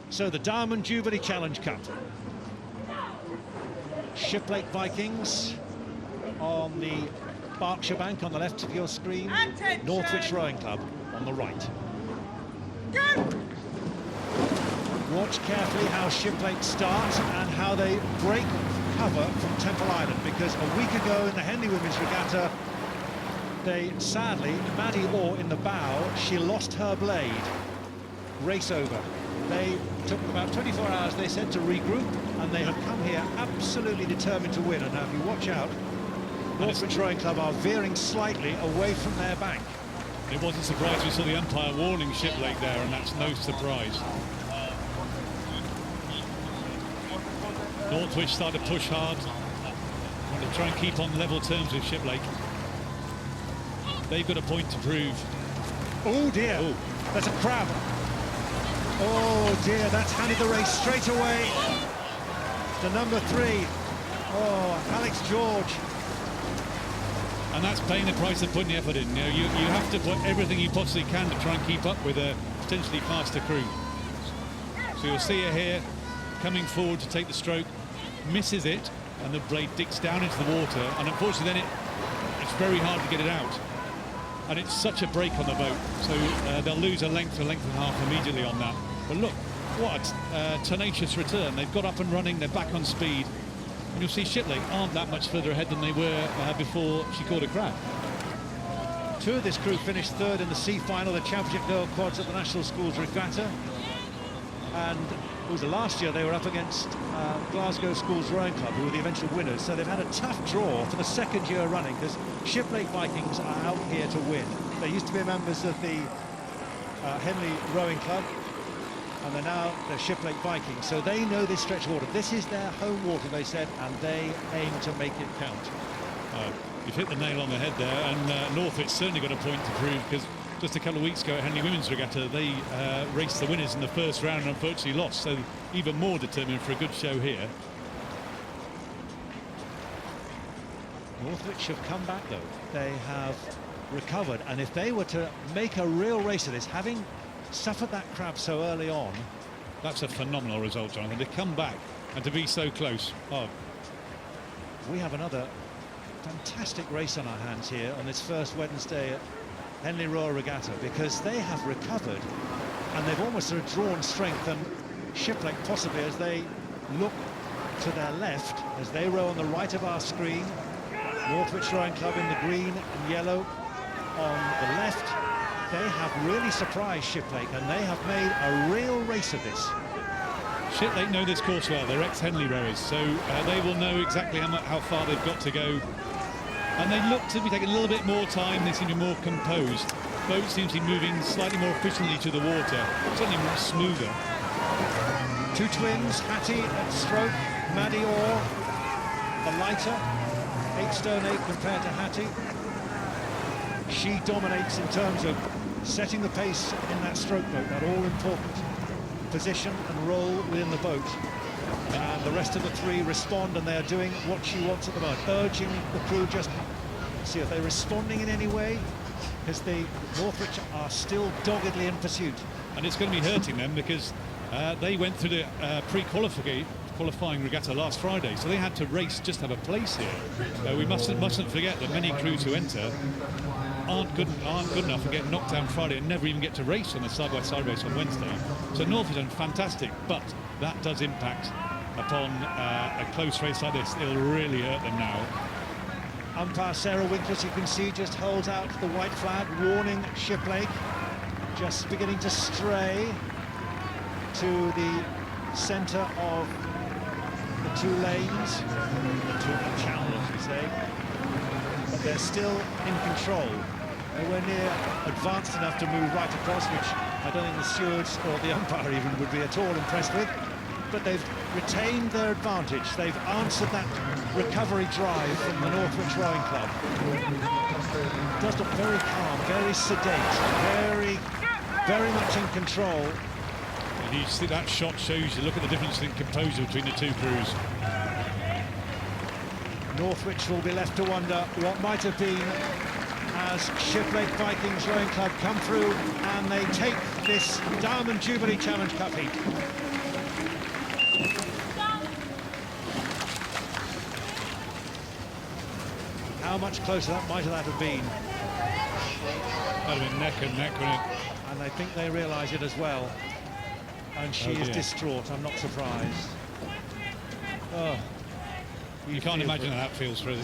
So the Diamond Jubilee Challenge Cup. Shiplake Vikings on the Berkshire Bank on the left of your screen. Attention. Northwich Rowing Club on the right. Go. Watch carefully how Shiplake start and how they break cover from Temple Island, because a week ago in the Henley Women's Regatta, they sadly, Maddie Orr in the bow, she lost her blade. Race over. They took about 24 hours, they said, to regroup, and they have come here absolutely determined to win. And now if you watch out, Northwich Rowing Club are veering slightly away from their bank. It wasn't surprising we saw the umpire warning Shiplake there, and that's no surprise. Northwich started to push hard, want to try and keep on level terms with Shiplake. They've got a point to prove. Oh dear, oh. There's a crab. Oh dear, that's handed the race straight away to number 3. Oh, Alex George. And that's paying the price of putting the effort in. You know, you have to put everything you possibly can to try and keep up with a potentially faster crew. So you'll see her here coming forward to take the stroke, misses it, and the blade digs down into the water, and unfortunately then it's very hard to get it out. And it's such a break on the boat, so they'll lose a length and a half immediately on that. But look, what a tenacious return. They've got up and running, they're back on speed. And you'll see Shiplake aren't that much further ahead than they were before she caught a crab. 2 of this crew finished 3rd in the C final, the Championship Girl Quads at the National Schools Regatta. And it was last year they were up against Glasgow Schools Rowing Club, who were the eventual winners. So they've had a tough draw for the 2nd year running, because Shiplake Vikings are out here to win. They used to be members of the Henley Rowing Club, and they're now the Shiplake Vikings. So they know this stretch of water. This is their home water, they said, and they aim to make it count. You've hit the nail on the head there, and Northwich certainly got a point to prove, because just a couple of weeks ago at Henley Women's Regatta, they raced the winners in the first round and unfortunately lost, so even more determined for a good show here. Northwich have come back, though. They have recovered, and if they were to make a real race of this, having suffered that crab so early on... That's a phenomenal result, Jonathan, to come back and to be so close. Oh. We have another fantastic race on our hands here on this first Wednesday at Henley Royal Regatta, because they have recovered and they've almost sort of drawn strength. And Shiplake possibly, as they look to their left, as they row on the right of our screen, Northwich Rowing Club in the green and yellow on the left, they have really surprised Shiplake, and they have made a real race of this. Shiplake know this course well, they're ex-Henley rowers, so they will know exactly how far they've got to go. And they look to be taking a little bit more time, they seem to be more composed. Boat seems to be moving slightly more efficiently to the water, certainly more smoother. 2 twins, Hattie at stroke, Maddie Orr, the lighter, 8 stone 8 compared to Hattie. She dominates in terms of setting the pace in that stroke boat, that all-important position and role within the boat. And the rest of the 3 respond, and they are doing what she wants at the moment, urging the crew just see if they're responding in any way, because the Northwich are still doggedly in pursuit. And it's going to be hurting them, because they went through the qualifying regatta last Friday, so they had to race just to have a place here. We mustn't forget that many crews who enter aren't good enough and get knocked down Friday and never even get to race on the side-by-side race on Wednesday. So Northwich are fantastic, but that does impact upon a close race like this. It'll really hurt them now. Umpire Sarah Winkler, as you can see, just holds out the white flag, warning Shiplake, just beginning to stray to the centre of the 2 lanes, the channel, as we say, but they're still in control. Nowhere near advanced enough to move right across, which I don't think the stewards or the umpire even would be at all impressed with. But they've retained their advantage. They've answered that recovery drive from the Northwich Rowing Club. It does look very calm, very sedate, very much in control. And you see that shot shows you, look at the difference in composure between the 2 crews. Northwich will be left to wonder what might have been as Shiplake Vikings Rowing Club come through and they take this Diamond Jubilee Challenge Cup heat. How much closer might that have been? That'd have been neck and neck, wouldn't it? And I think they realise it as well. And she is distraught, I'm not surprised. Oh, you can't imagine how that feels, really.